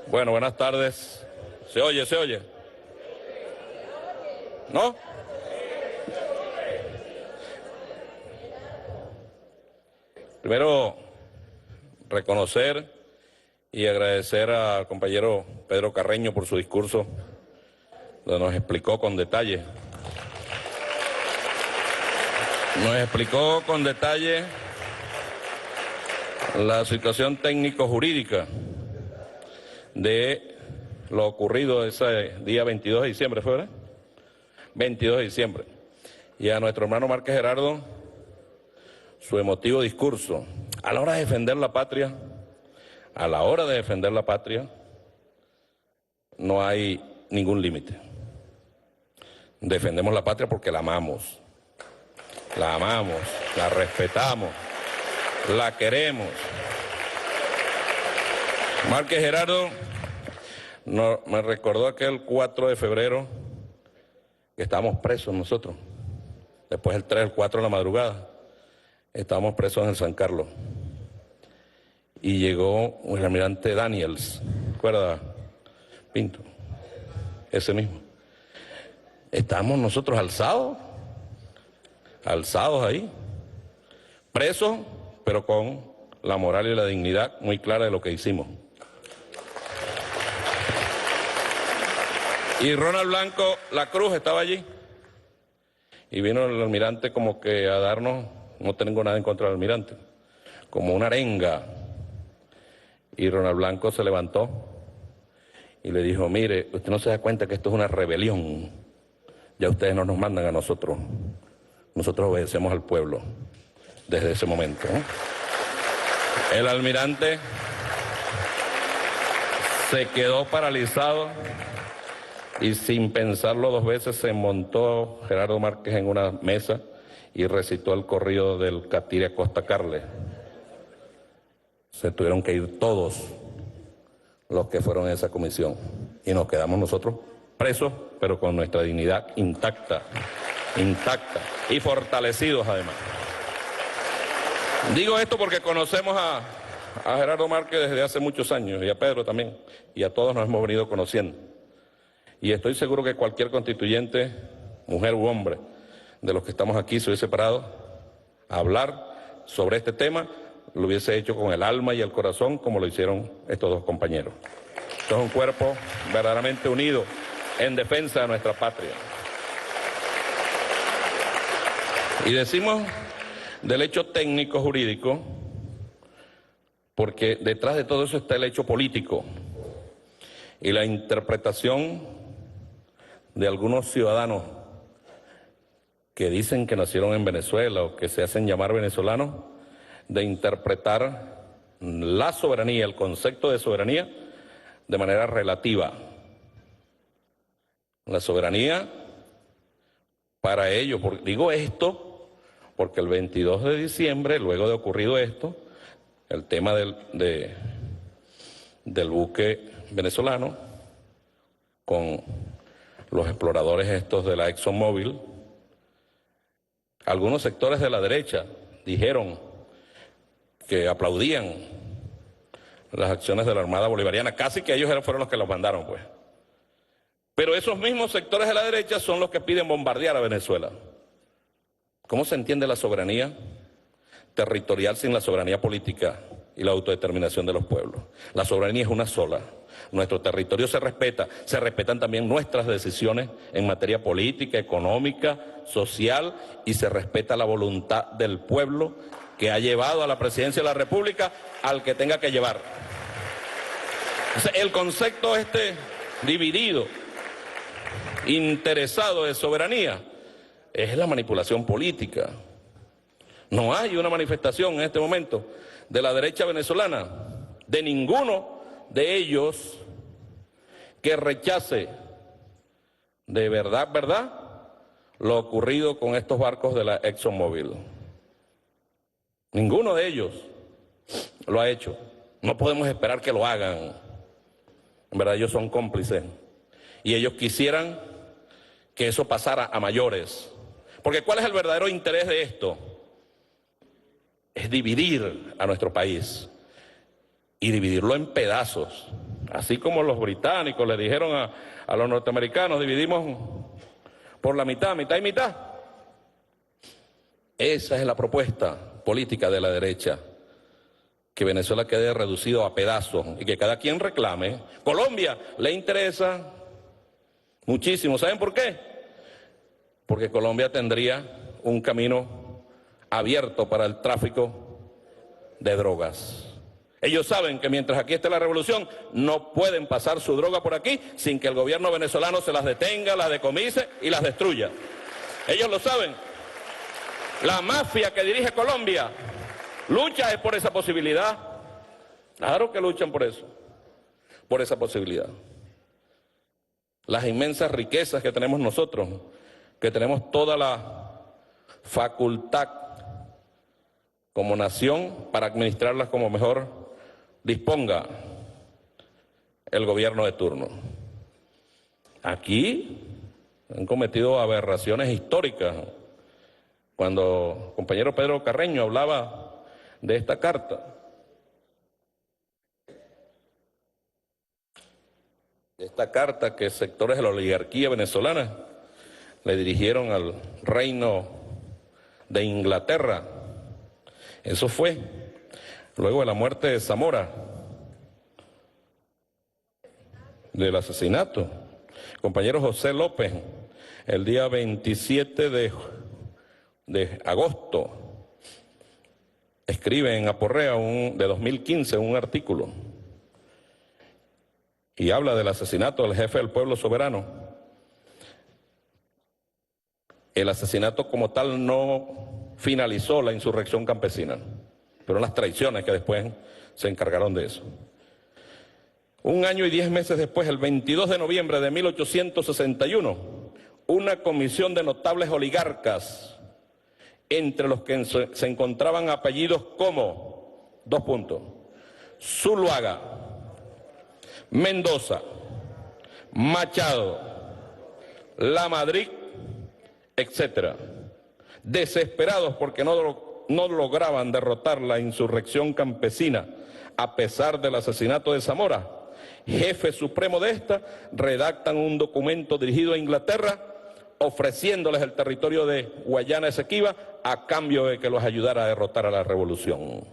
Bueno, buenas tardes. ¿Se oye? ¿Se oye? ¿No? Primero, reconocer y agradecer al compañero Pedro Carreño por su discurso, donde nos explicó con detalle. La situación técnico-jurídica de lo ocurrido ese día 22 de diciembre, ¿fue verdad? 22 de diciembre. Y a nuestro hermano Márquez Gerardo, su emotivo discurso. A la hora de defender la patria, no hay ningún límite. Defendemos la patria porque la amamos, la respetamos, la queremos. Márquez Gerardo me recordó aquel 4 de febrero que estábamos presos nosotros. Después el 3, el 4 de la madrugada, estábamos presos en el San Carlos. Y llegó el almirante Daniels, ¿recuerda, Pinto? Ese mismo. Estábamos nosotros alzados ahí, presos, pero con la moral y la dignidad muy clara de lo que hicimos. Y Ronald Blanco La Cruz estaba allí. Y vino el almirante como que a darnos, no tengo nada en contra del almirante, como una arenga. Y Ronald Blanco se levantó y le dijo, mire, usted no se da cuenta que esto es una rebelión. Ya ustedes no nos mandan a nosotros. Nosotros obedecemos al pueblo desde ese momento, ¿eh? El almirante se quedó paralizado y sin pensarlo dos veces se montó Gerardo Márquez en una mesa y recitó el corrido del Catire Costa Carles. Se tuvieron que ir todos los que fueron en esa comisión y nos quedamos nosotros presos, pero con nuestra dignidad intacta y fortalecidos además. Digo esto porque conocemos a Gerardo Márquez desde hace muchos años y a Pedro también, y a todos nos hemos venido conociendo. Y estoy seguro que cualquier constituyente, mujer u hombre, de los que estamos aquí se hubiese parado a hablar sobre este tema, lo hubiese hecho con el alma y el corazón como lo hicieron estos dos compañeros. Esto es un cuerpo verdaderamente unido en defensa de nuestra patria. Y decimos del hecho técnico jurídico porque detrás de todo eso está el hecho político y la interpretación de algunos ciudadanos que dicen que nacieron en Venezuela o que se hacen llamar venezolanos, de interpretar la soberanía, el concepto de soberanía, de manera relativa. La soberanía para ellos, digo esto porque el 22 de diciembre, luego de ocurrido esto, el tema del buque venezolano con los exploradores estos de la ExxonMobil, algunos sectores de la derecha dijeron que aplaudían las acciones de la Armada Bolivariana, casi que ellos fueron los que los mandaron, pues. Pero esos mismos sectores de la derecha son los que piden bombardear a Venezuela. ¿Cómo se entiende la soberanía territorial sin la soberanía política y la autodeterminación de los pueblos? La soberanía es una sola. Nuestro territorio se respeta, se respetan también nuestras decisiones en materia política, económica, social, y se respeta la voluntad del pueblo que ha llevado a la presidencia de la República al que tenga que llevar. Entonces, el concepto dividido, interesado de soberanía, es la manipulación política. No hay una manifestación en este momento de la derecha venezolana, de ninguno de ellos, que rechace de verdad, lo ocurrido con estos barcos de la ExxonMobil. Ninguno de ellos lo ha hecho. No podemos esperar que lo hagan. En verdad, ellos son cómplices. Y ellos quisieran que eso pasara a mayores. Porque ¿cuál es el verdadero interés de esto? Es dividir a nuestro país y dividirlo en pedazos. Así como los británicos le dijeron a los norteamericanos, dividimos por la mitad, mitad y mitad. Esa es la propuesta política de la derecha, que Venezuela quede reducido a pedazos y que cada quien reclame. Colombia le interesa muchísimo. ¿Saben por qué? Porque Colombia tendría un camino abierto para el tráfico de drogas. Ellos saben que mientras aquí esté la revolución, no pueden pasar su droga por aquí sin que el gobierno venezolano se las detenga, las decomise y las destruya. Ellos lo saben. La mafia que dirige Colombia lucha por esa posibilidad. Claro que luchan por eso, por esa posibilidad. Las inmensas riquezas que tenemos nosotros, que tenemos toda la facultad como nación para administrarlas como mejor disponga el gobierno de turno. Aquí han cometido aberraciones históricas. Cuando el compañero Pedro Carreño hablaba de esta carta, que sectores de la oligarquía venezolana le dirigieron al reino de Inglaterra, eso fue luego de la muerte de Zamora, del asesinato. El compañero José López, el día 27 de agosto, escribe en Aporrea de 2015 un artículo y habla del asesinato del jefe del pueblo soberano. El asesinato como tal no finalizó la insurrección campesina, pero las traiciones que después se encargaron de eso. 1 año y 10 meses después, el 22 de noviembre de 1861, una comisión de notables oligarcas, entre los que se encontraban apellidos como, Zuluaga, Mendoza, Machado, Lamadrid, etcétera, desesperados porque no lograban derrotar la insurrección campesina a pesar del asesinato de Zamora, jefe supremo de esta, redactan un documento dirigido a Inglaterra ofreciéndoles el territorio de Guayana Esequiba a cambio de que los ayudara a derrotar a la revolución.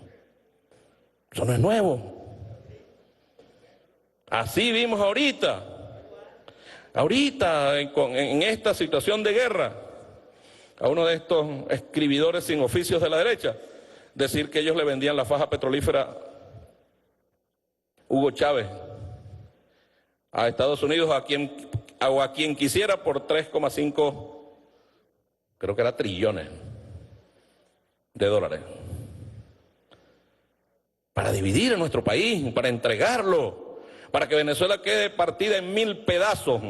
Eso no es nuevo. Así vimos ahorita en esta situación de guerra, a uno de estos escribidores sin oficios de la derecha, decir que ellos le vendían la faja petrolífera Hugo Chávez a Estados Unidos o a quien quisiera por 3,5, creo que era trillones de dólares, para dividir a nuestro país, para entregarlo, para que Venezuela quede partida en 1000 pedazos.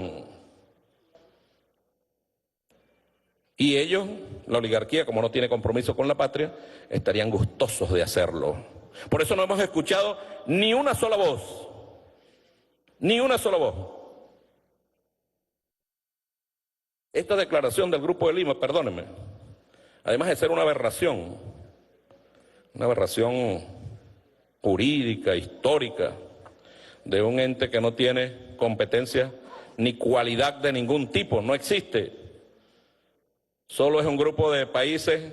Y ellos, la oligarquía, como no tiene compromiso con la patria, estarían gustosos de hacerlo. Por eso no hemos escuchado ni una sola voz, ni una sola voz. Esta declaración del Grupo de Lima, perdónenme, además de ser una aberración jurídica, histórica, de un ente que no tiene competencia ni cualidad de ningún tipo, no existe. Solo es un grupo de países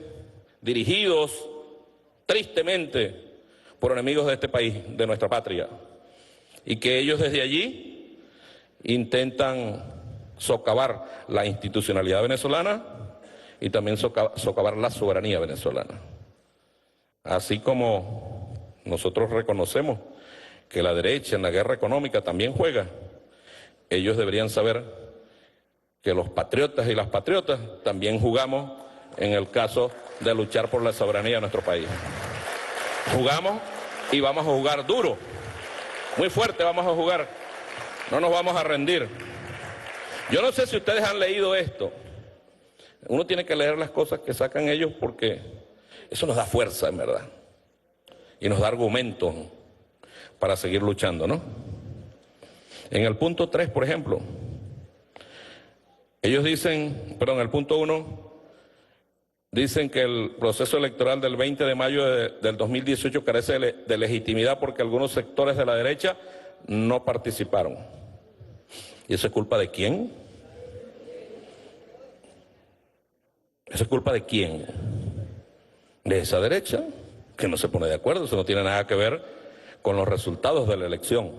dirigidos tristemente por enemigos de este país, de nuestra patria, y que ellos desde allí intentan socavar la institucionalidad venezolana y también socavar la soberanía venezolana. Así como nosotros reconocemos que la derecha en la guerra económica también juega, ellos deberían saber que los patriotas y las patriotas también jugamos en el caso de luchar por la soberanía de nuestro país. Jugamos y vamos a jugar duro, muy fuerte vamos a jugar, no nos vamos a rendir. Yo no sé si ustedes han leído esto. Uno tiene que leer las cosas que sacan ellos porque eso nos da fuerza, en verdad, y nos da argumentos para seguir luchando, ¿no? En el punto 3, por ejemplo, ellos dicen, perdón, en el punto 1, dicen que el proceso electoral del 20 de mayo del 2018 carece de legitimidad porque algunos sectores de la derecha no participaron. ¿Y eso es culpa de quién? ¿Eso es culpa de quién? De esa derecha, que no se pone de acuerdo. Eso no tiene nada que ver con los resultados de la elección.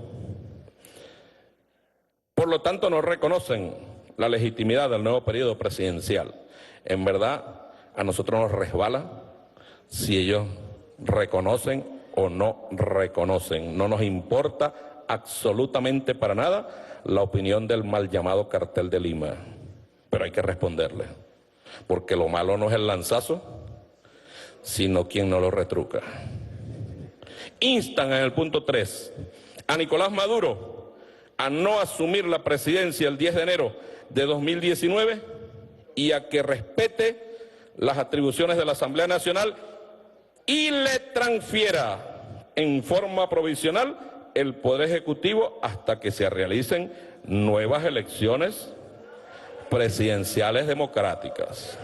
Por lo tanto, no reconocen la legitimidad del nuevo periodo presidencial. En verdad, a nosotros nos resbala si ellos reconocen o no reconocen. No nos importa absolutamente para nada la opinión del mal llamado Cartel de Lima. Pero hay que responderle, porque lo malo no es el lanzazo, sino quien no lo retruca. Instan en el punto 3 a Nicolás Maduro a no asumir la presidencia el 10 de enero de 2019 y a que respete las atribuciones de la Asamblea Nacional y le transfiera en forma provisional el Poder Ejecutivo hasta que se realicen nuevas elecciones presidenciales democráticas.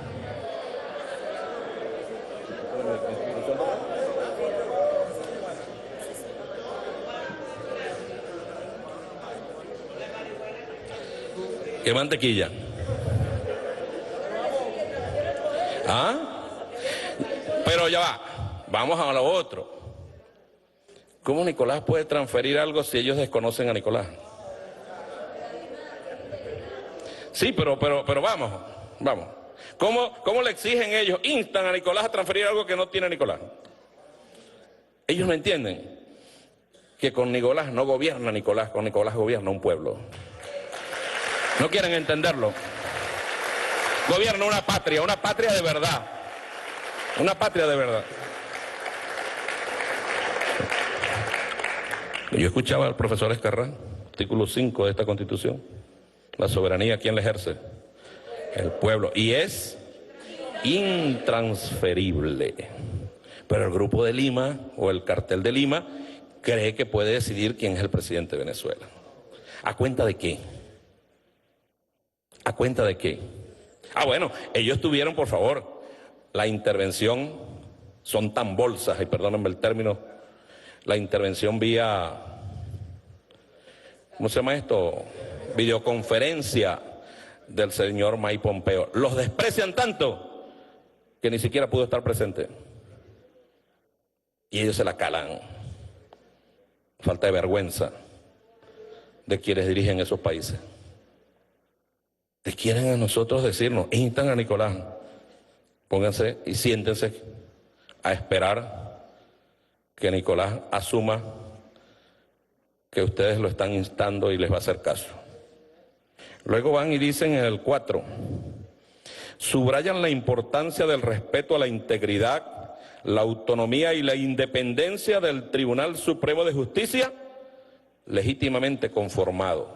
¿Qué mantequilla? ¿Ah? Pero ya va, vamos a lo otro. ¿Cómo Nicolás puede transferir algo si ellos desconocen a Nicolás? Sí, pero vamos. ¿Cómo le exigen ellos? Instan a Nicolás a transferir algo que no tiene Nicolás. Ellos no entienden que con Nicolás no gobierna Nicolás, con Nicolás gobierna un pueblo. No quieren entenderlo. Gobierna una patria de verdad. Una patria de verdad. Yo escuchaba al profesor Escarrán, artículo 5 de esta Constitución. La soberanía, ¿quién la ejerce? El pueblo. Y es intransferible. Pero el Grupo de Lima o el Cartel de Lima cree que puede decidir quién es el presidente de Venezuela. ¿A cuenta de qué? ¿A cuenta de qué? Ah, bueno, ellos tuvieron, por favor, la intervención, son tan bolsas, y perdónenme el término, la intervención vía, ¿cómo se llama esto? Videoconferencia del señor Mike Pompeo. Los desprecian tanto que ni siquiera pudo estar presente. Y ellos se la calan. Falta de vergüenza de quienes dirigen esos países. Quieren a nosotros decirnos, instan a Nicolás, pónganse y siéntense a esperar que Nicolás asuma que ustedes lo están instando y les va a hacer caso. Luego van y dicen en el 4, subrayan la importancia del respeto a la integridad, la autonomía y la independencia del Tribunal Supremo de Justicia, legítimamente conformado.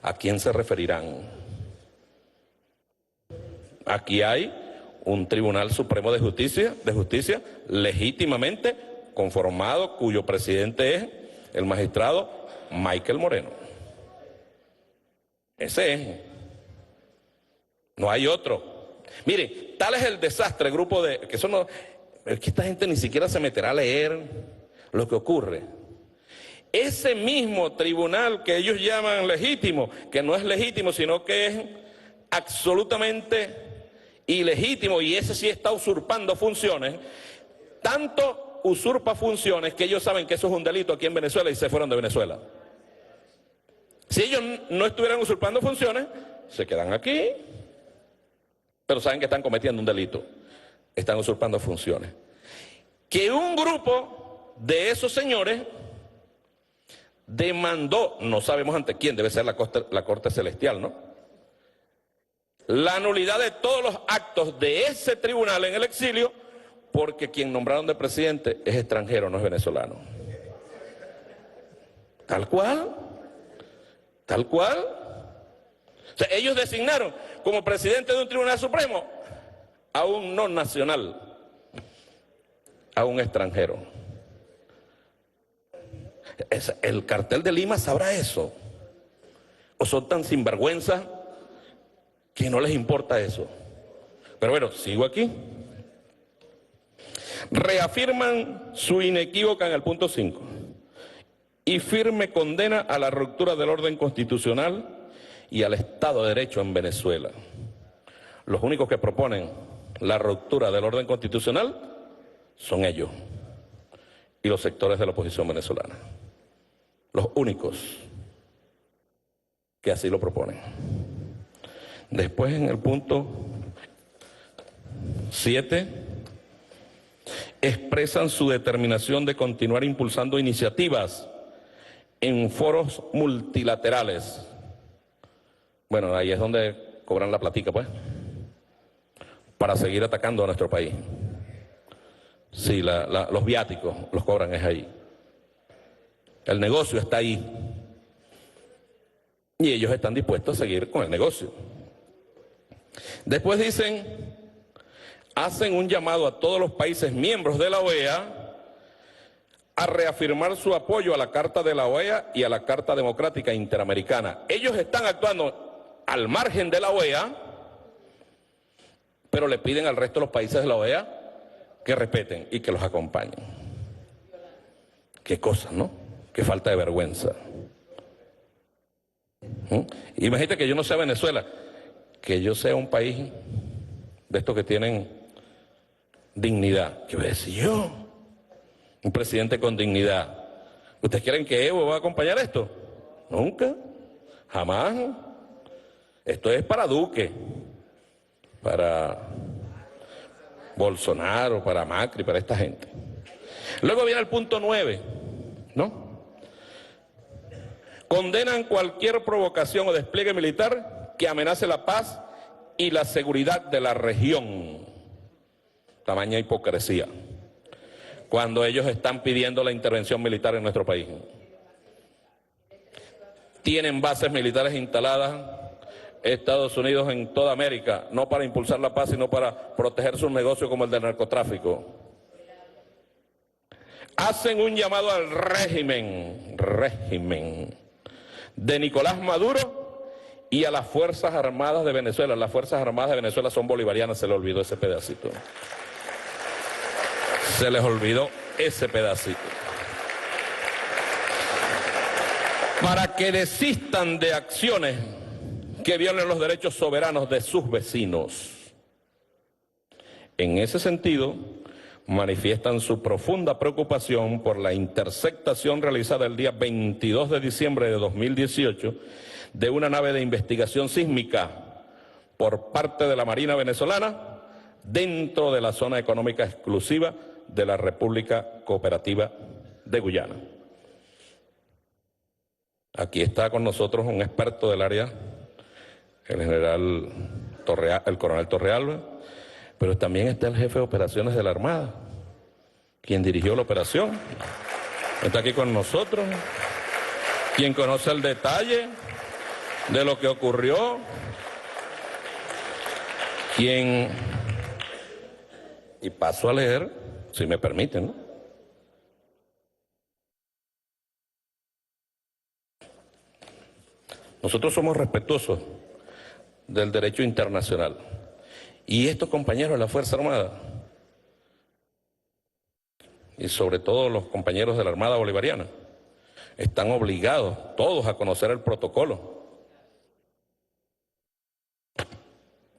¿A quién se referirán? Aquí hay un Tribunal Supremo de Justicia legítimamente conformado, cuyo presidente es el magistrado Michael Moreno. Ese es. No hay otro. Mire, tal es el desastre, grupo de... que eso no, es que esta gente ni siquiera se meterá a leer lo que ocurre. Ese mismo tribunal que ellos llaman legítimo, que no es legítimo, sino que es absolutamente ilegítimo, y ese sí está usurpando funciones, tanto usurpa funciones que ellos saben que eso es un delito aquí en Venezuela y se fueron de Venezuela. Si ellos no estuvieran usurpando funciones, se quedan aquí, pero saben que están cometiendo un delito, están usurpando funciones. Que un grupo de esos señores demandó, no sabemos ante quién, debe ser la Corte Celestial, ¿no?, la nulidad de todos los actos de ese tribunal en el exilio, porque quien nombraron de presidente es extranjero, no es venezolano. Tal cual. Tal cual. O sea, ellos designaron como presidente de un tribunal supremo a un no nacional, a un extranjero. ¿El Cartel de Lima sabrá eso? ¿O son tan sinvergüenzas que no les importa eso? Pero bueno, sigo aquí. Reafirman su inequívoca en el punto 5. y firme condena a la ruptura del orden constitucional y al Estado de Derecho en Venezuela. Los únicos que proponen la ruptura del orden constitucional son ellos y los sectores de la oposición venezolana. Los únicos que así lo proponen. Después, en el punto 7, expresan su determinación de continuar impulsando iniciativas en foros multilaterales. Bueno, ahí es donde cobran la platica, pues, para seguir atacando a nuestro país. Sí, los viáticos los cobran es ahí. El negocio está ahí. Y ellos están dispuestos a seguir con el negocio. Después dicen, hacen un llamado a todos los países miembros de la OEA a reafirmar su apoyo a la Carta de la OEA y a la Carta Democrática Interamericana. Ellos están actuando al margen de la OEA, pero le piden al resto de los países de la OEA que respeten y que los acompañen. Qué cosa, ¿no? Qué falta de vergüenza. Imagínate que yo no sea Venezuela, que yo sea un país de estos que tienen dignidad. ¿Qué voy a decir yo? Un presidente con dignidad. ¿Ustedes creen que Evo va a acompañar esto? Nunca, jamás. Esto es para Duque, para Bolsonaro, para Macri, para esta gente. Luego viene el punto 9, ¿no? Condenan cualquier provocación o despliegue militar que amenace la paz y la seguridad de la región. Tamaña hipocresía. Cuando ellos están pidiendo la intervención militar en nuestro país. Tienen bases militares instaladas Estados Unidos en toda América, no para impulsar la paz, sino para proteger sus negocios como el del narcotráfico. Hacen un llamado al régimen de Nicolás Maduro y a las Fuerzas Armadas de Venezuela. Las Fuerzas Armadas de Venezuela son bolivarianas, se les olvidó ese pedacito. Se les olvidó ese pedacito. Para que desistan de acciones que violen los derechos soberanos de sus vecinos. En ese sentido, manifiestan su profunda preocupación por la interceptación realizada el día 22 de diciembre de 2018 de una nave de investigación sísmica por parte de la Marina venezolana dentro de la zona económica exclusiva de la República Cooperativa de Guyana. Aquí está con nosotros un experto del área, el coronel Torrealba, pero también está el jefe de operaciones de la Armada, quien dirigió la operación. Está aquí con nosotros, quien conoce el detalle de lo que ocurrió, y paso a leer, si me permiten, ¿no? Nosotros somos respetuosos del derecho internacional. Y estos compañeros de la Fuerza Armada, y sobre todo los compañeros de la Armada Bolivariana, están obligados todos a conocer el protocolo.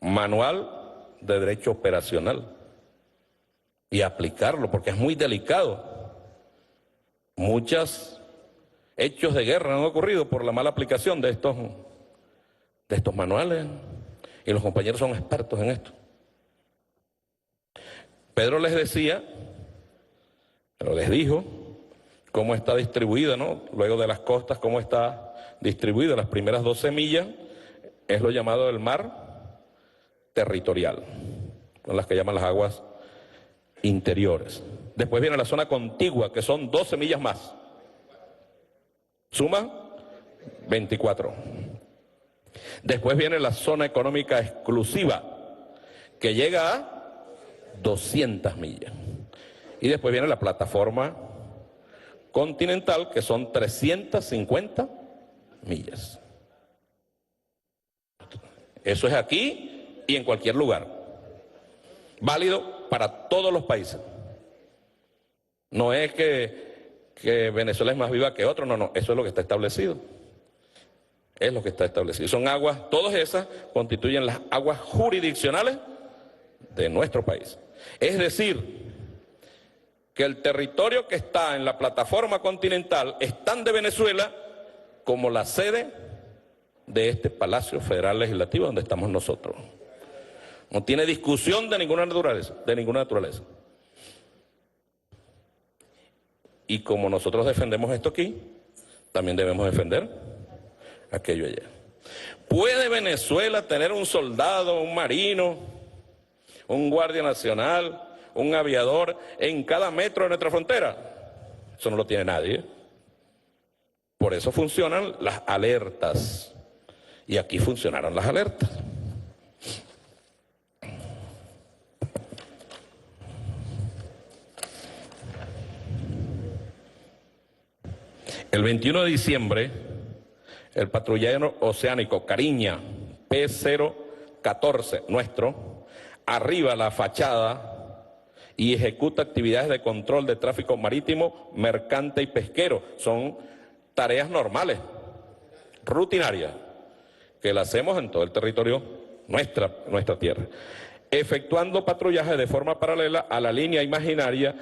Manual de Derecho Operacional. Y aplicarlo, porque es muy delicado. Muchos hechos de guerra han ocurrido por la mala aplicación de estos manuales. Y los compañeros son expertos en esto. Pedro les decía, pero les dijo, cómo está distribuida, ¿no? Luego de las costas, cómo está distribuida. Las primeras 12 millas es lo llamado el mar territorial, con las que llaman las aguas interiores. Después viene la zona contigua, que son 12 millas más. Suma 24. Después viene la zona económica exclusiva, que llega a 200 millas. Y después viene la plataforma continental, que son 350 millas. Eso es aquí y en cualquier lugar. Válido para todos los países. No es que que Venezuela es más viva que otro, no, no, eso es lo que está establecido. Es lo que está establecido. Son aguas, todas esas constituyen las aguas jurisdiccionales de nuestro país. Es decir, que el territorio que está en la plataforma continental es tan de Venezuela como la sede de este Palacio Federal Legislativo donde estamos nosotros. No tiene discusión de ninguna naturaleza, Y como nosotros defendemos esto aquí, también debemos defender aquello allá. ¿Puede Venezuela tener un soldado, un marino, un guardia nacional, un aviador en cada metro de nuestra frontera? Eso no lo tiene nadie. Por eso funcionan las alertas. Y aquí funcionaron las alertas. El 21 de diciembre, el patrullero oceánico Cariña P014, nuestro, arriba la fachada y ejecuta actividades de control de tráfico marítimo, mercante y pesquero. Son tareas normales, rutinarias, que las hacemos en todo el territorio, nuestra tierra, efectuando patrullaje de forma paralela a la línea imaginaria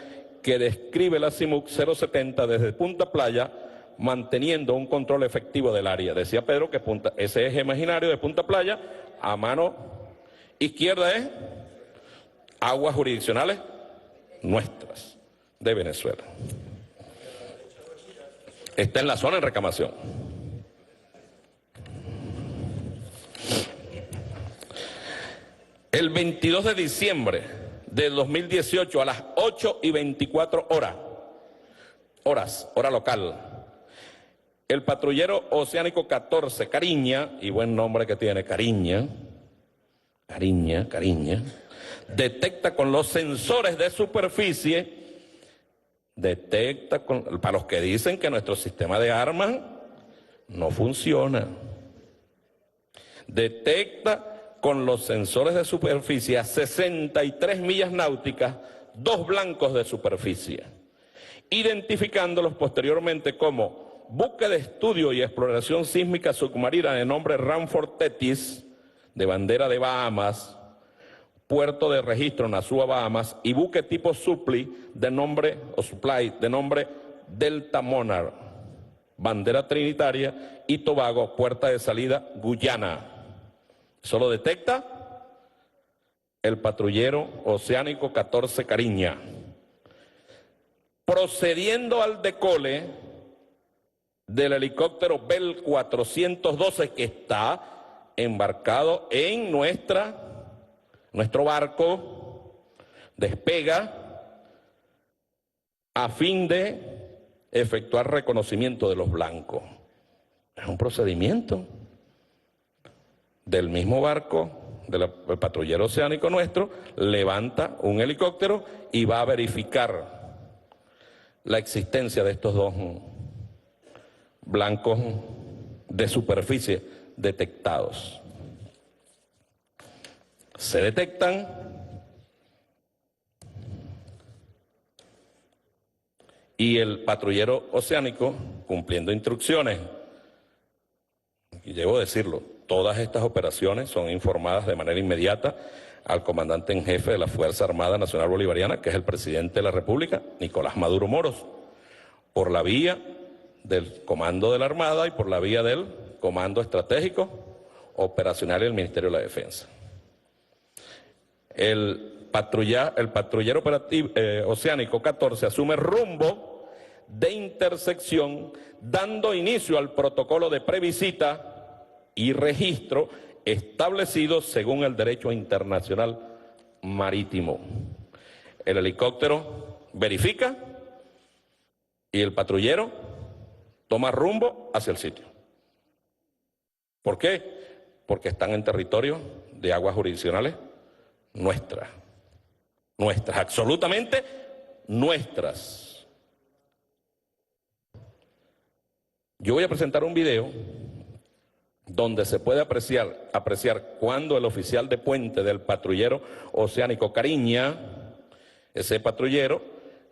que describe la CIMUC 070 desde Punta Playa, manteniendo un control efectivo del área. Decía Pedro que ese eje imaginario de Punta Playa, a mano izquierda es aguas jurisdiccionales nuestras, de Venezuela. Está en la zona en reclamación. El 22 de diciembre del 2018 a las 8:24 hora local, el patrullero oceánico 14, Cariña, y buen nombre que tiene, Cariña, detecta con los sensores de superficie, para los que dicen que nuestro sistema de armas no funciona, detecta con los sensores de superficie a 63 millas náuticas 2 blancos de superficie, identificándolos posteriormente como buque de estudio y exploración sísmica submarina de nombre Ramford Tethys, de bandera de Bahamas, puerto de registro Nassau, Bahamas, y buque tipo Supply de nombre Delta Monarch, bandera trinitaria, y Tobago, puerta de salida Guyana. Solo detecta el patrullero oceánico 14 Cariña. Procediendo al decole del helicóptero Bell 412 que está embarcado en nuestro barco, despega a fin de efectuar reconocimiento de los blancos. Es un procedimiento del mismo barco, del patrullero oceánico nuestro, levanta un helicóptero y va a verificar la existencia de estos 2 blancos de superficie detectados. Se detectan y el patrullero oceánico, cumpliendo instrucciones, y debo decirlo, todas estas operaciones son informadas de manera inmediata al comandante en jefe de la Fuerza Armada Nacional Bolivariana, que es el presidente de la República, Nicolás Maduro Moros, por la vía del Comando de la Armada y por la vía del Comando Estratégico Operacional del Ministerio de la Defensa. El patrullero oceánico 14 asume rumbo de intersección, dando inicio al protocolo de previsita y registro establecido según el derecho internacional marítimo. El helicóptero verifica y el patrullero toma rumbo hacia el sitio. ¿Por qué? Porque están en territorio de aguas jurisdiccionales nuestras, absolutamente nuestras. Yo voy a presentar un video donde se puede apreciar cuando el oficial de puente del patrullero oceánico Cariña, ese patrullero,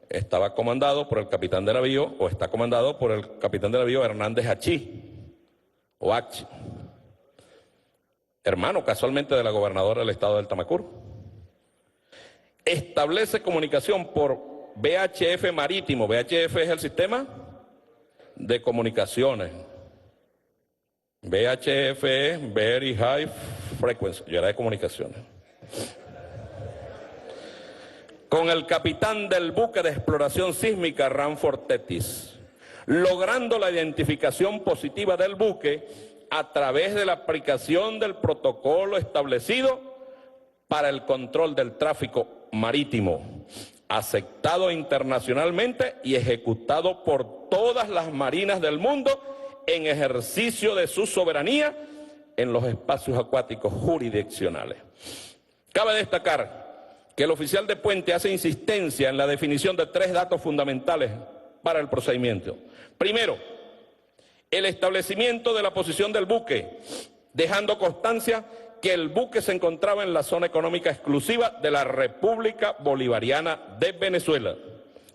estaba comandado por el capitán de navío, o está comandado por el capitán de navío Hernández Achí, o Achi, hermano casualmente de la gobernadora del estado del Tamacur. Establece comunicación por VHF marítimo. VHF es el sistema de comunicaciones. VHF es Very High Frequency, y era de comunicaciones. Con el capitán del buque de exploración sísmica Ranford Tetis, logrando la identificación positiva del buque a través de la aplicación del protocolo establecido para el control del tráfico marítimo, aceptado internacionalmente y ejecutado por todas las marinas del mundo en ejercicio de su soberanía en los espacios acuáticos jurisdiccionales. Cabe destacar que el oficial de puente hace insistencia en la definición de 3 datos fundamentales para el procedimiento. Primero, el establecimiento de la posición del buque, dejando constancia que el buque se encontraba en la zona económica exclusiva de la República Bolivariana de Venezuela.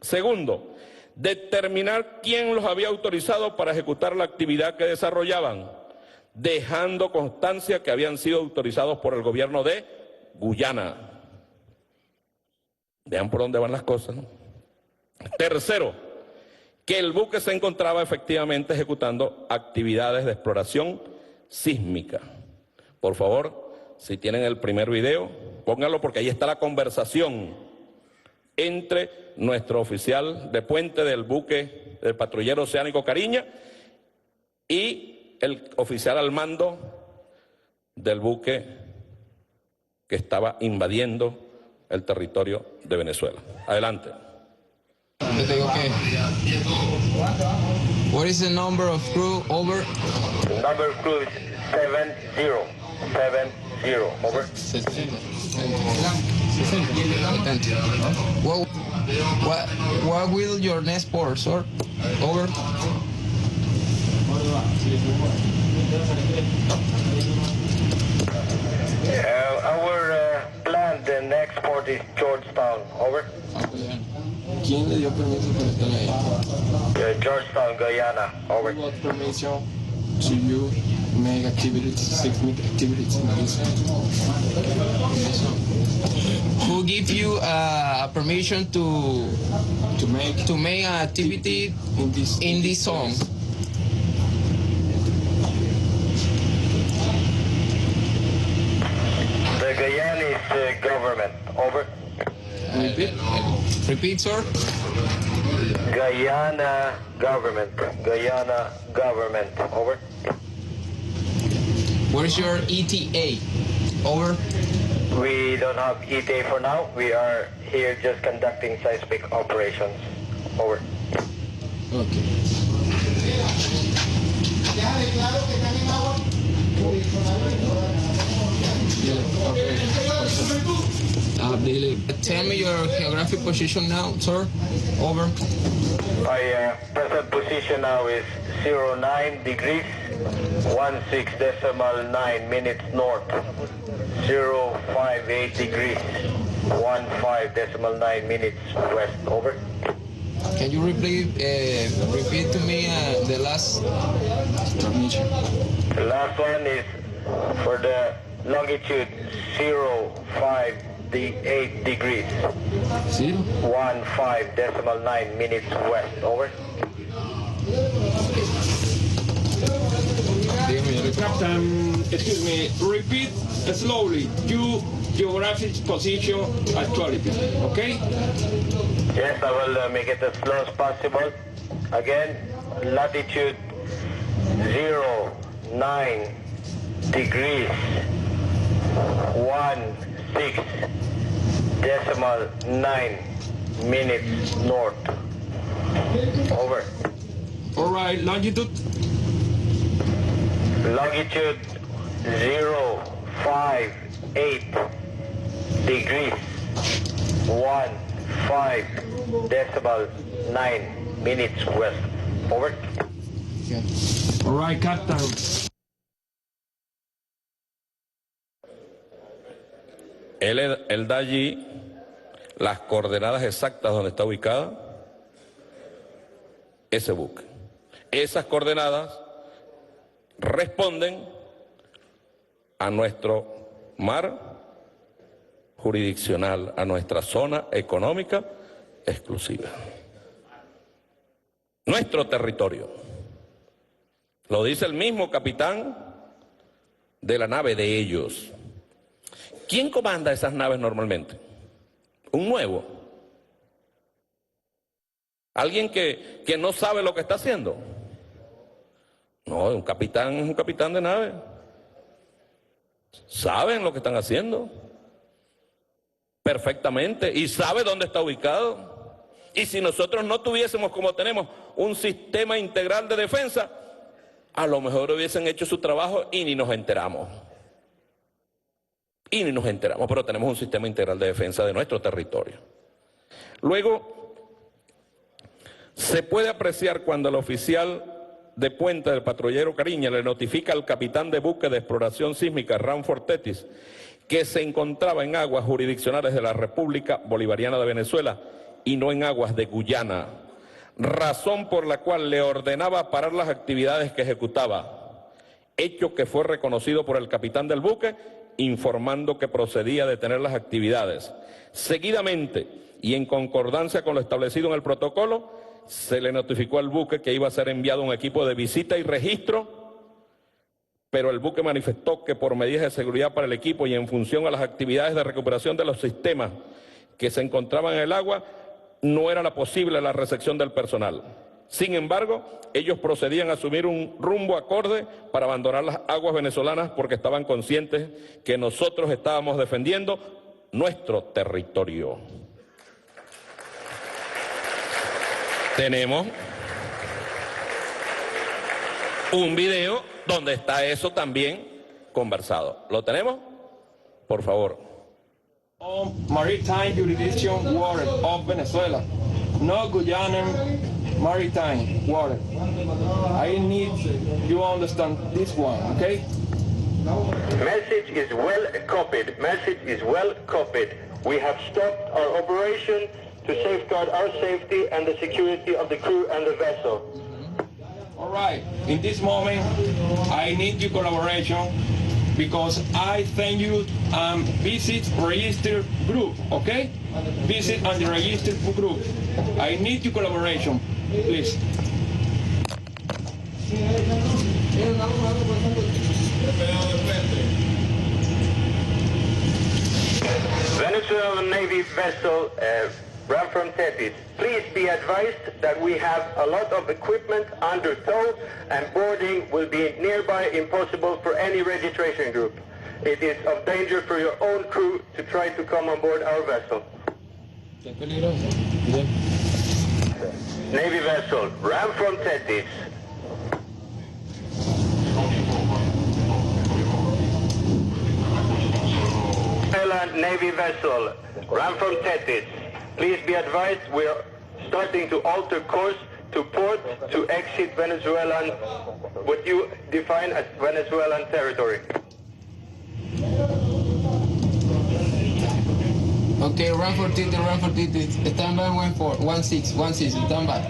Segundo, determinar quién los había autorizado para ejecutar la actividad que desarrollaban, dejando constancia que habían sido autorizados por el gobierno de Guyana. Vean por dónde van las cosas, ¿no? Tercero, que el buque se encontraba efectivamente ejecutando actividades de exploración sísmica. Por favor, si tienen el primer video, pónganlo porque ahí está la conversación entre nuestro oficial de puente del buque del patrullero oceánico Cariña y el oficial al mando del buque que estaba invadiendo el territorio de Venezuela. Adelante. Yo te digo que... What is the number of crew? Over. The number of crew is 70. 70. Over. 60. What will your next port, sir? Over. Our planned next port is Georgetown. Over. ¿Quién le dio permiso para estar ahí? Georgetown, Guyana. Over. Who got permission to you make activities, seismic activities in this? Who give you permission to make activity in this zone? The Guyanese government. Over. Repeat, sir. Guyana government. Guyana government. Over. Where's your ETA? Over. We don't have ETA for now. We are here just conducting seismic operations. Over. Okay. Tell me your geographic position now, sir. Over. My present position now is 09 degrees, 16.9 minutes north, 058 degrees, 15.9 minutes west. Over. Can you repeat to me the last transmission? The last one is for the longitude 058 degrees, 15.9 minutes west. Over. Captain, excuse me, repeat slowly your geographic position actuality, okay? Yes, I will make it as slow as possible. Again, latitude 09 degrees, 16.9 minutes north. Over. All right, longitude? Longitude 058 degrees, 15.9 minutes west. Over. All right, Captain. Él da allí las coordenadas exactas donde está ubicada ese buque. Esas coordenadas responden a nuestro mar jurisdiccional, a nuestra zona económica exclusiva. Nuestro territorio. Lo dice el mismo capitán de la nave de ellos. ¿Quién comanda esas naves normalmente? Un nuevo. ¿Alguien que no sabe lo que está haciendo? No, un capitán es un capitán de nave. Saben lo que están haciendo perfectamente y sabe dónde está ubicado. Y si nosotros no tuviésemos, como tenemos, un sistema integral de defensa, a lo mejor hubiesen hecho su trabajo y ni nos enteramos. Pero tenemos un sistema integral de defensa de nuestro territorio. Luego, se puede apreciar cuando el oficial de puente del patrullero Cariña le notifica al capitán de buque de exploración sísmica Ramford Tetis que se encontraba en aguas jurisdiccionales de la República Bolivariana de Venezuela y no en aguas de Guyana, razón por la cual le ordenaba parar las actividades que ejecutaba, hecho que fue reconocido por el capitán del buque, informando que procedía a detener las actividades. Seguidamente, y en concordancia con lo establecido en el protocolo, se le notificó al buque que iba a ser enviado un equipo de visita y registro, pero el buque manifestó que por medidas de seguridad para el equipo y en función a las actividades de recuperación de los sistemas que se encontraban en el agua, no era posible la recepción del personal. Sin embargo, ellos procedían a asumir un rumbo acorde para abandonar las aguas venezolanas porque estaban conscientes que nosotros estábamos defendiendo nuestro territorio. Tenemos un video donde está eso también conversado. ¿Lo tenemos? Por favor. Maritime jurisdiction water of Venezuela, no Guyanan maritime water. I need you understand this one, okay? Message is well copied. Message is well copied. We have stopped our operation to safeguard our safety and the security of the crew and the vessel. All right. In this moment, I need your collaboration because I send you visit registered group, okay? Visit and the registered group. I need your collaboration, please. Venezuelan Navy vessel Ramford Tetis, please be advised that we have a lot of equipment under tow and boarding will be nearby impossible for any registration group. It is of danger for your own crew to try to come on board our vessel. Navy vessel Ramford Tetis. Venezuelan Navy vessel Ramford Tetis. Please be advised we are starting to alter course to port to exit Venezuelan, what you define as Venezuelan territory. Okay, Ramford Tetis, stand by 16, stand by.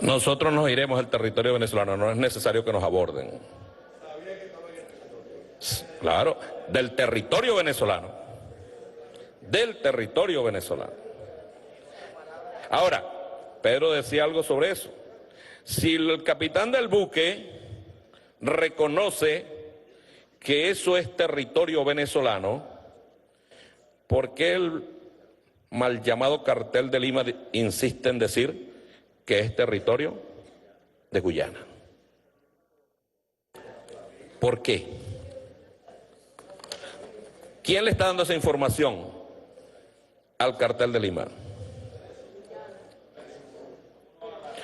Nosotros nos iremos al territorio venezolano, no es necesario que nos aborden. Claro, del territorio venezolano. Del territorio venezolano. Ahora, Pedro decía algo sobre eso. Si el capitán del buque reconoce que eso es territorio venezolano, ¿por qué el mal llamado Cartel de Lima insiste en decir que es territorio de Guyana? ¿Por qué? ¿Quién le está dando esa información al Cartel de Lima?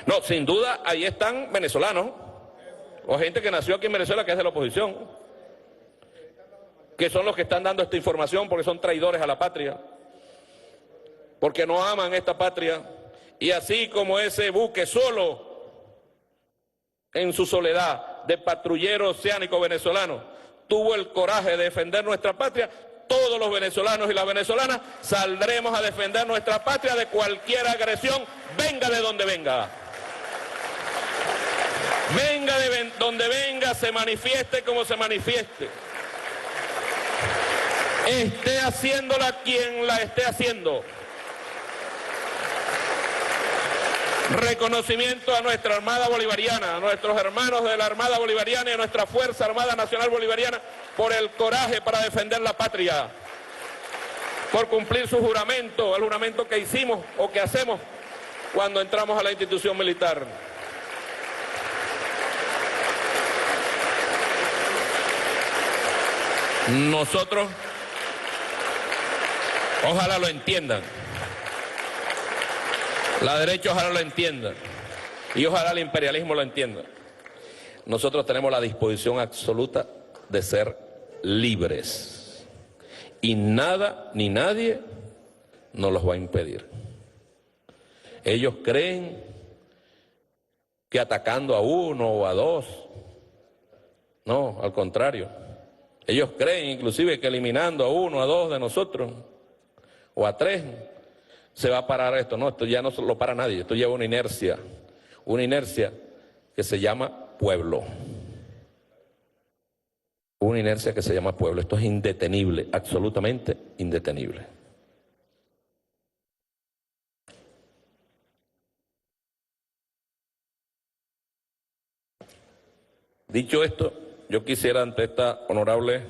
No, sin duda ahí están venezolanos o gente que nació aquí en Venezuela que es de la oposición, que son los que están dando esta información porque son traidores a la patria, porque no aman esta patria. Y así como ese buque solo, en su soledad, de patrullero oceánico venezolano, tuvo el coraje de defender nuestra patria, todos los venezolanos y las venezolanas saldremos a defender nuestra patria de cualquier agresión, venga de donde venga. Venga de donde venga, se manifieste como se manifieste. Esté haciéndola quien la esté haciendo. Reconocimiento a nuestra Armada Bolivariana, a nuestros hermanos de la Armada Bolivariana y a nuestra Fuerza Armada Nacional Bolivariana por el coraje para defender la patria, por cumplir su juramento, el juramento que hicimos o que hacemos cuando entramos a la institución militar. Nosotros, ojalá lo entiendan. La derecha ojalá lo entienda y ojalá el imperialismo lo entienda. Nosotros tenemos la disposición absoluta de ser libres y nada ni nadie nos los va a impedir. Ellos creen que atacando a uno o a dos, no, al contrario. Ellos creen inclusive que eliminando a uno, a dos de nosotros o a tres, se va a parar esto. No, esto ya no lo para nadie, esto lleva una inercia que se llama pueblo. Una inercia que se llama pueblo. Esto es indetenible, absolutamente indetenible. Dicho esto, yo quisiera ante esta honorable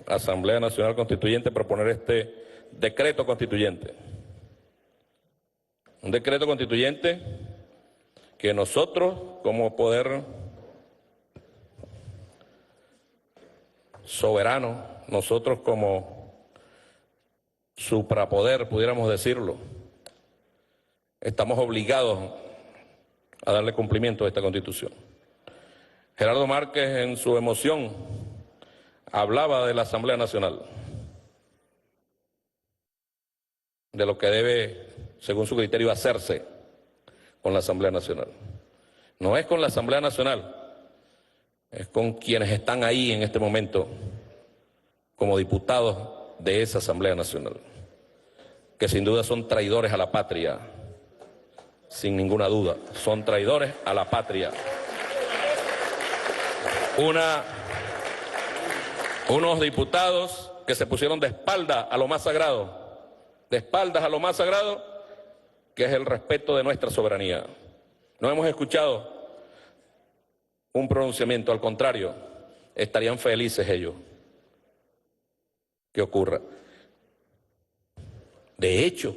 Asamblea Nacional Constituyente proponer este decreto constituyente. Un decreto constituyente que nosotros, como poder soberano, nosotros como suprapoder, pudiéramos decirlo, estamos obligados a darle cumplimiento a esta Constitución. Gerardo Márquez, en su emoción, hablaba de la Asamblea Nacional, de lo que debe, según su criterio, hacerse con la Asamblea Nacional. No es con la Asamblea Nacional, es con quienes están ahí en este momento como diputados de esa Asamblea Nacional, que sin duda son traidores a la patria, sin ninguna duda, son traidores a la patria. Unos diputados que se pusieron de espaldas a lo más sagrado, que es el respeto de nuestra soberanía. No hemos escuchado un pronunciamiento, al contrario, estarían felices ellos que ocurra. De hecho,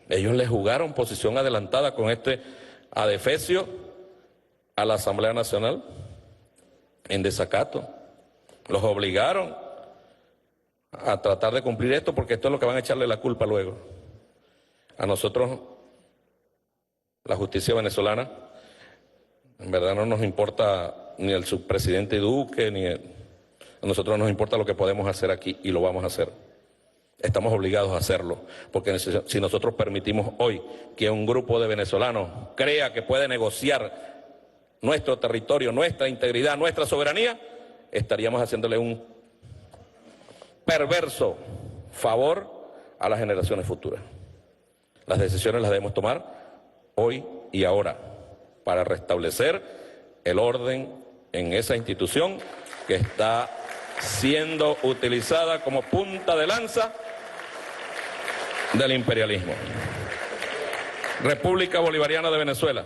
ellos le jugaron posición adelantada con este adefesio a la Asamblea Nacional en desacato. Los obligaron a tratar de cumplir esto porque esto es lo que van a echarle la culpa luego. A nosotros, la justicia venezolana, en verdad no nos importa ni el subpresidente Duque, a nosotros nos importa lo que podemos hacer aquí y lo vamos a hacer. Estamos obligados a hacerlo, porque si nosotros permitimos hoy que un grupo de venezolanos crea que puede negociar nuestro territorio, nuestra integridad, nuestra soberanía, estaríamos haciéndole un perverso favor a las generaciones futuras. Las decisiones las debemos tomar hoy y ahora para restablecer el orden en esa institución que está siendo utilizada como punta de lanza del imperialismo. República Bolivariana de Venezuela,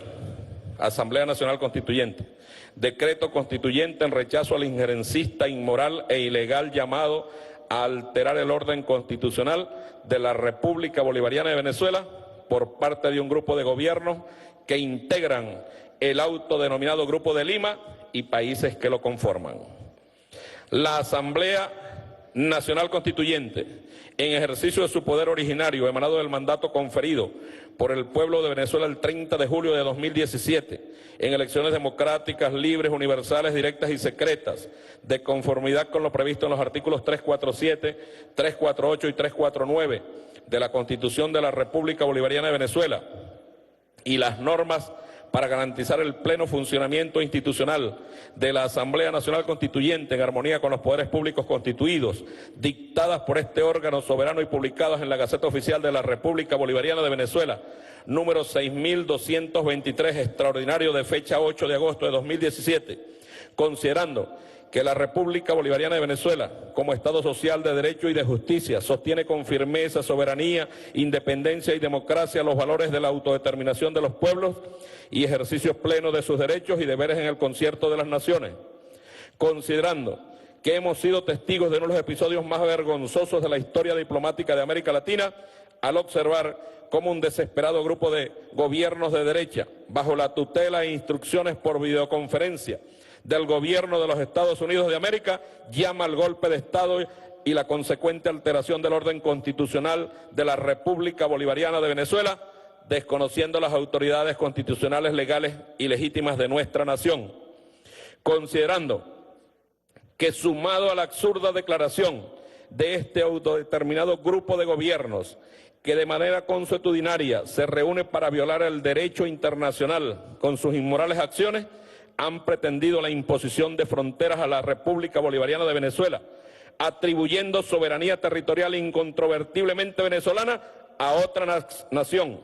Asamblea Nacional Constituyente, decreto constituyente en rechazo al injerencista, inmoral e ilegal llamado a alterar el orden constitucional de la República Bolivariana de Venezuela por parte de un grupo de gobiernos que integran el autodenominado Grupo de Lima y países que lo conforman. La Asamblea Nacional Constituyente, en ejercicio de su poder originario emanado del mandato conferido por el pueblo de Venezuela el 30 de julio de 2017, en elecciones democráticas, libres, universales, directas y secretas, de conformidad con lo previsto en los artículos 347, 348 y 349 de la Constitución de la República Bolivariana de Venezuela y las normas para garantizar el pleno funcionamiento institucional de la Asamblea Nacional Constituyente en armonía con los poderes públicos constituidos, dictadas por este órgano soberano y publicadas en la Gaceta Oficial de la República Bolivariana de Venezuela, número 6223, extraordinario de fecha 8 de agosto de 2017, considerando que la República Bolivariana de Venezuela, como Estado social de derecho y de justicia, sostiene con firmeza, soberanía, independencia y democracia los valores de la autodeterminación de los pueblos y ejercicio pleno de sus derechos y deberes en el concierto de las naciones. Considerando que hemos sido testigos de uno de los episodios más vergonzosos de la historia diplomática de América Latina, al observar cómo un desesperado grupo de gobiernos de derecha, bajo la tutela e instrucciones por videoconferencia del gobierno de los Estados Unidos de América, llama al golpe de Estado y la consecuente alteración del orden constitucional de la República Bolivariana de Venezuela, desconociendo las autoridades constitucionales legales y legítimas de nuestra nación. Considerando que, sumado a la absurda declaración de este autodeterminado grupo de gobiernos que de manera consuetudinaria se reúne para violar el derecho internacional con sus inmorales acciones, han pretendido la imposición de fronteras a la República Bolivariana de Venezuela, atribuyendo soberanía territorial incontrovertiblemente venezolana a otra nación,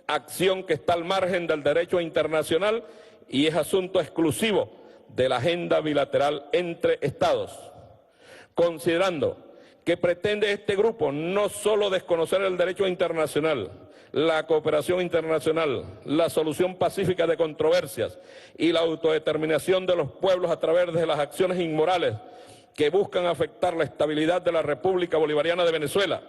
acción que está al margen del derecho internacional y es asunto exclusivo de la agenda bilateral entre Estados. Considerando que pretende este grupo no solo desconocer el derecho internacional, la cooperación internacional, la solución pacífica de controversias y la autodeterminación de los pueblos a través de las acciones inmorales que buscan afectar la estabilidad de la República Bolivariana de Venezuela,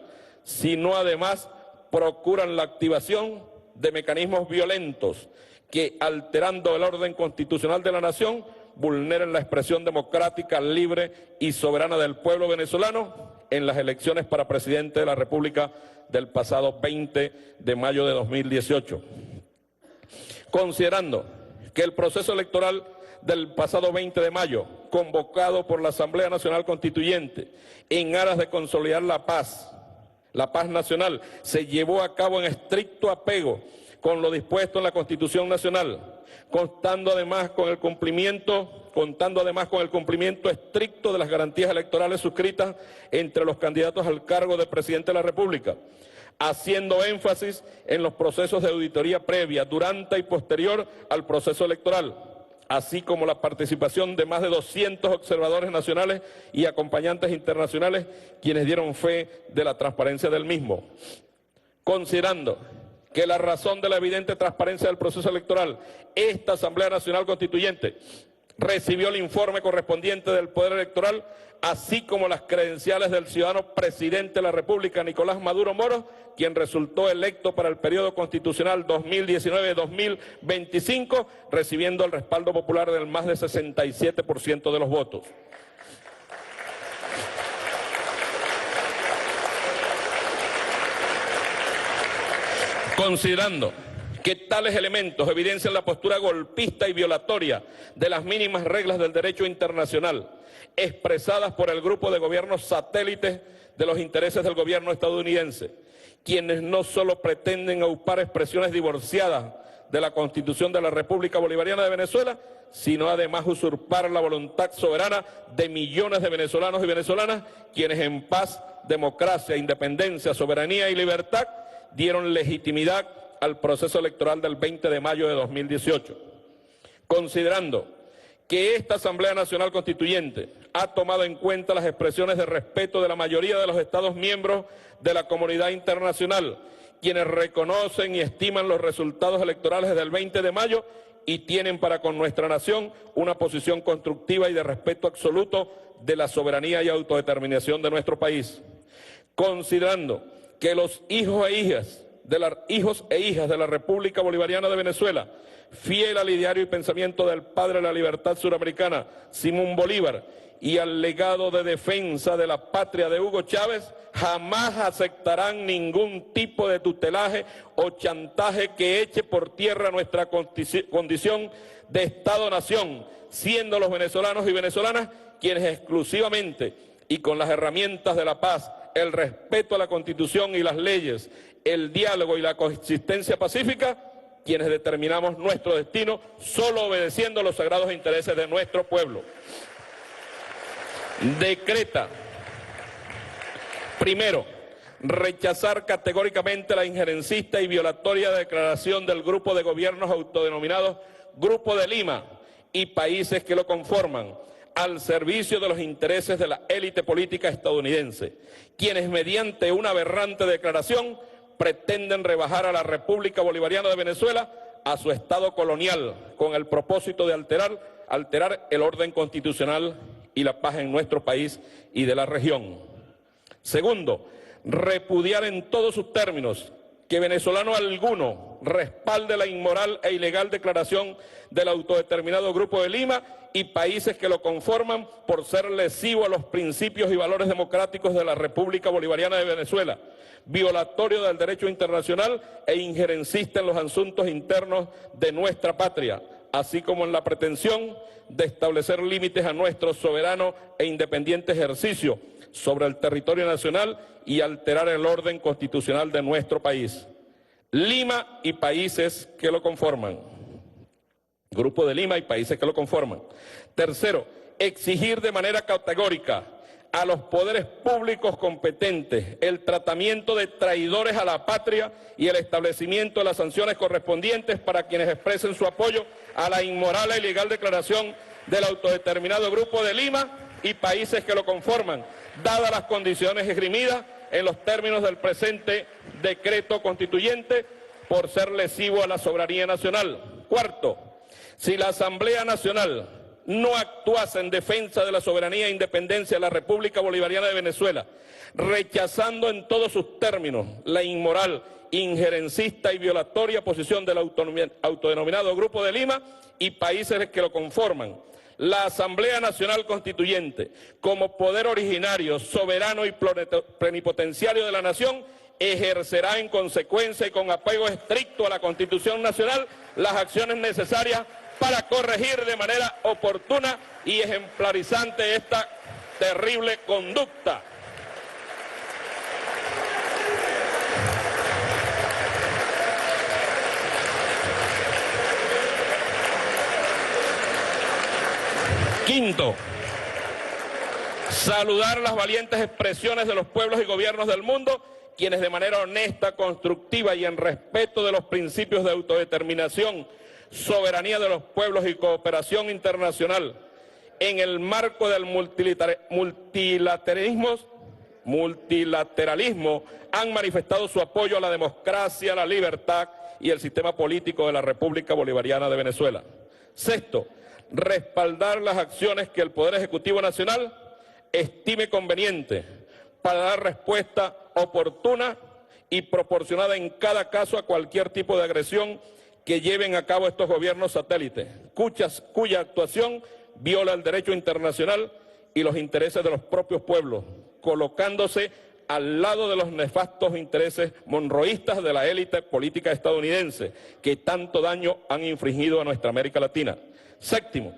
sino además procuran la activación de mecanismos violentos que, alterando el orden constitucional de la nación, vulneren la expresión democrática, libre y soberana del pueblo venezolano en las elecciones para presidente de la República del pasado 20 de mayo de 2018. Considerando que el proceso electoral del pasado 20 de mayo, convocado por la Asamblea Nacional Constituyente en aras de consolidar la paz nacional, se llevó a cabo en estricto apego con lo dispuesto en la Constitución Nacional, contando además con el cumplimiento estricto de las garantías electorales suscritas entre los candidatos al cargo de presidente de la República, haciendo énfasis en los procesos de auditoría previa, durante y posterior al proceso electoral, así como la participación de más de 200 observadores nacionales y acompañantes internacionales, quienes dieron fe de la transparencia del mismo. Considerando que la razón de la evidente transparencia del proceso electoral, esta Asamblea Nacional Constituyente recibió el informe correspondiente del Poder Electoral, así como las credenciales del ciudadano presidente de la República, Nicolás Maduro Moros, quien resultó electo para el periodo constitucional 2019-2025, recibiendo el respaldo popular del más de 67% de los votos. Considerando que tales elementos evidencian la postura golpista y violatoria de las mínimas reglas del derecho internacional, expresadas por el grupo de gobiernos satélites de los intereses del gobierno estadounidense, quienes no solo pretenden aupar expresiones divorciadas de la Constitución de la República Bolivariana de Venezuela, sino además usurpar la voluntad soberana de millones de venezolanos y venezolanas, quienes en paz, democracia, independencia, soberanía y libertad dieron legitimidad al proceso electoral del 20 de mayo de 2018. Considerando que esta Asamblea Nacional Constituyente ha tomado en cuenta las expresiones de respeto de la mayoría de los Estados miembros de la comunidad internacional, quienes reconocen y estiman los resultados electorales del 20 de mayo y tienen para con nuestra nación una posición constructiva y de respeto absoluto de la soberanía y autodeterminación de nuestro país. Considerando que los hijos e hijas de la República Bolivariana de Venezuela, fiel al ideario y pensamiento del padre de la libertad suramericana, Simón Bolívar, y al legado de defensa de la patria de Hugo Chávez, jamás aceptarán ningún tipo de tutelaje o chantaje que eche por tierra nuestra condición de Estado-Nación, siendo los venezolanos y venezolanas quienes exclusivamente y con las herramientas de la paz, el respeto a la Constitución y las leyes, el diálogo y la coexistencia pacífica, quienes determinamos nuestro destino solo obedeciendo los sagrados intereses de nuestro pueblo. Decreta, primero, rechazar categóricamente la injerencista y violatoria declaración del Grupo de Gobiernos autodenominados Grupo de Lima y países que lo conforman, al servicio de los intereses de la élite política estadounidense, quienes mediante una aberrante declaración pretenden rebajar a la República Bolivariana de Venezuela a su estado colonial con el propósito de alterar el orden constitucional y la paz en nuestro país y de la región. Segundo, repudiar en todos sus términos que venezolano alguno respalde la inmoral e ilegal declaración del autodeterminado Grupo de Lima y países que lo conforman por ser lesivo a los principios y valores democráticos de la República Bolivariana de Venezuela, violatorio del derecho internacional e injerencista en los asuntos internos de nuestra patria, así como en la pretensión de establecer límites a nuestro soberano e independiente ejercicio sobre el territorio nacional y alterar el orden constitucional de nuestro país. Lima y países que lo conforman. Grupo de Lima y países que lo conforman. Tercero, exigir de manera categórica a los poderes públicos competentes el tratamiento de traidores a la patria y el establecimiento de las sanciones correspondientes para quienes expresen su apoyo a la inmoral e ilegal declaración del autodeterminado Grupo de Lima y países que lo conforman, dadas las condiciones esgrimidas en los términos del presente decreto constituyente por ser lesivo a la soberanía nacional. Cuarto, si la Asamblea Nacional no actuase en defensa de la soberanía e independencia de la República Bolivariana de Venezuela, rechazando en todos sus términos la inmoral, injerencista y violatoria posición del autodenominado Grupo de Lima y países que lo conforman, la Asamblea Nacional Constituyente, como poder originario, soberano y plenipotenciario de la nación, ejercerá en consecuencia y con apego estricto a la Constitución Nacional las acciones necesarias para corregir de manera oportuna y ejemplarizante esta terrible conducta. Quinto, saludar las valientes expresiones de los pueblos y gobiernos del mundo, quienes de manera honesta, constructiva y en respeto de los principios de autodeterminación, soberanía de los pueblos y cooperación internacional, en el marco del multilateralismo, han manifestado su apoyo a la democracia, la libertad y el sistema político de la República Bolivariana de Venezuela. Sexto, respaldar las acciones que el Poder Ejecutivo Nacional estime conveniente para dar respuesta oportuna y proporcionada en cada caso a cualquier tipo de agresión que lleven a cabo estos gobiernos satélites, cuya actuación viola el derecho internacional y los intereses de los propios pueblos, colocándose al lado de los nefastos intereses monroístas de la élite política estadounidense, que tanto daño han infligido a nuestra América Latina. Séptimo,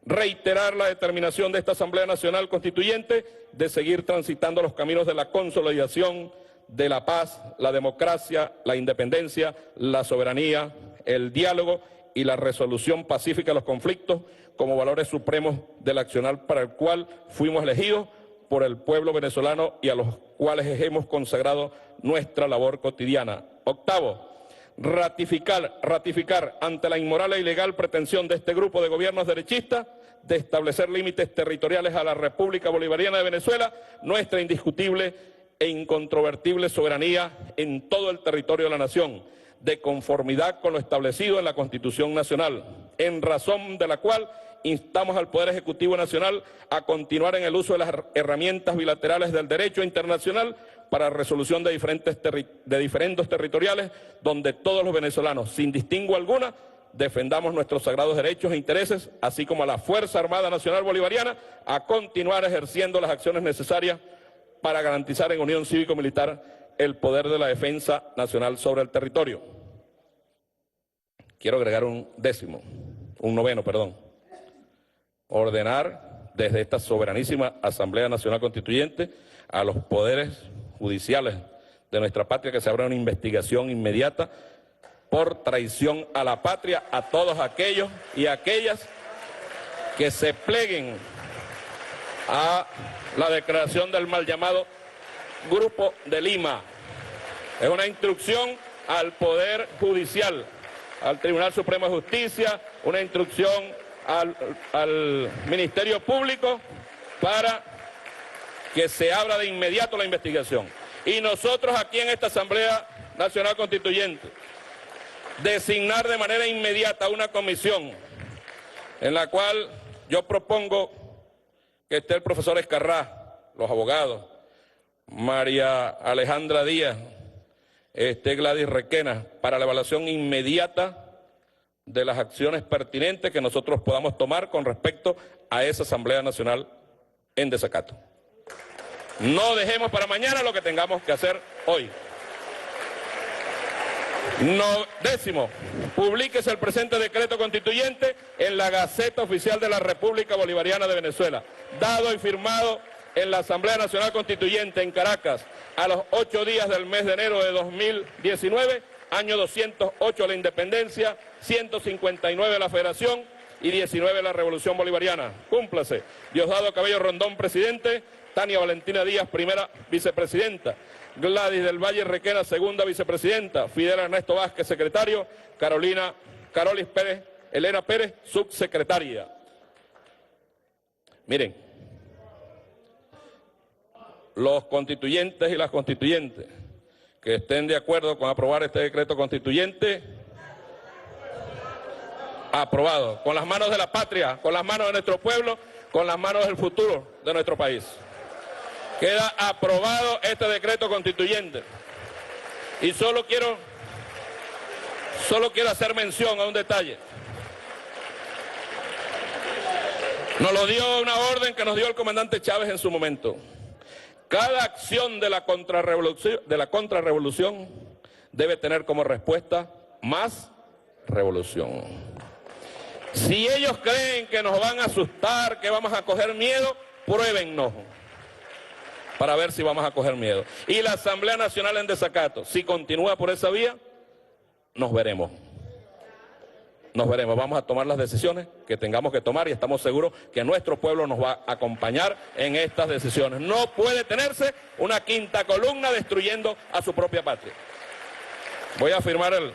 reiterar la determinación de esta Asamblea Nacional Constituyente de seguir transitando los caminos de la consolidación, de la paz, la democracia, la independencia, la soberanía, el diálogo y la resolución pacífica de los conflictos como valores supremos del accionar para el cual fuimos elegidos por el pueblo venezolano y a los cuales hemos consagrado nuestra labor cotidiana. Octavo, ratificar ante la inmoral e ilegal pretensión de este grupo de gobiernos derechistas de establecer límites territoriales a la República Bolivariana de Venezuela, nuestra indiscutible e incontrovertible soberanía en todo el territorio de la nación, de conformidad con lo establecido en la Constitución Nacional, en razón de la cual instamos al Poder Ejecutivo Nacional a continuar en el uso de las herramientas bilaterales del derecho internacional para resolución de diferendos territoriales, donde todos los venezolanos, sin distingo alguna, defendamos nuestros sagrados derechos e intereses, así como a la Fuerza Armada Nacional Bolivariana a continuar ejerciendo las acciones necesarias para garantizar en unión cívico-militar el poder de la defensa nacional sobre el territorio. Quiero agregar un noveno. Ordenar desde esta soberanísima Asamblea Nacional Constituyente a los poderes judiciales de nuestra patria que se abra una investigación inmediata por traición a la patria a todos aquellos y aquellas que se pleguen a la declaración del mal llamado Grupo de Lima. Es una instrucción al Poder Judicial, al Tribunal Supremo de Justicia, una instrucción al Ministerio Público para que se abra de inmediato la investigación. Y nosotros aquí en esta Asamblea Nacional Constituyente, designar de manera inmediata una comisión en la cual yo propongo que esté el profesor Escarrá, los abogados, María Alejandra Díaz, Gladys Requena, para la evaluación inmediata de las acciones pertinentes que nosotros podamos tomar con respecto a esa Asamblea Nacional en desacato. No dejemos para mañana lo que tengamos que hacer hoy. Décimo, publíquese el presente decreto constituyente en la Gaceta Oficial de la República Bolivariana de Venezuela, dado y firmado en la Asamblea Nacional Constituyente en Caracas a los 8 días del mes de enero de 2019, año 208 de la Independencia, 159 de la Federación y 19 de la Revolución Bolivariana. Cúmplase. Diosdado Cabello Rondón, presidente. Tania Valentina Díaz, primera vicepresidenta. Gladys del Valle Requena, segunda vicepresidenta. Fidel Ernesto Vázquez, secretario. Carolis Pérez, Elena Pérez, subsecretaria. Miren, los constituyentes y las constituyentes que estén de acuerdo con aprobar este decreto constituyente, aprobado, con las manos de la patria, con las manos de nuestro pueblo, con las manos del futuro de nuestro país. Queda aprobado este decreto constituyente. Y solo quiero hacer mención a un detalle. Nos lo dio una orden que nos dio el comandante Chávez en su momento. Cada acción de la contrarrevolución debe tener como respuesta más revolución. Si ellos creen que nos van a asustar, que vamos a coger miedo, pruébennos para ver si vamos a coger miedo. Y la Asamblea Nacional en desacato, si continúa por esa vía, nos veremos. Nos veremos, vamos a tomar las decisiones que tengamos que tomar y estamos seguros que nuestro pueblo nos va a acompañar en estas decisiones. No puede tenerse una quinta columna destruyendo a su propia patria. Voy a firmar el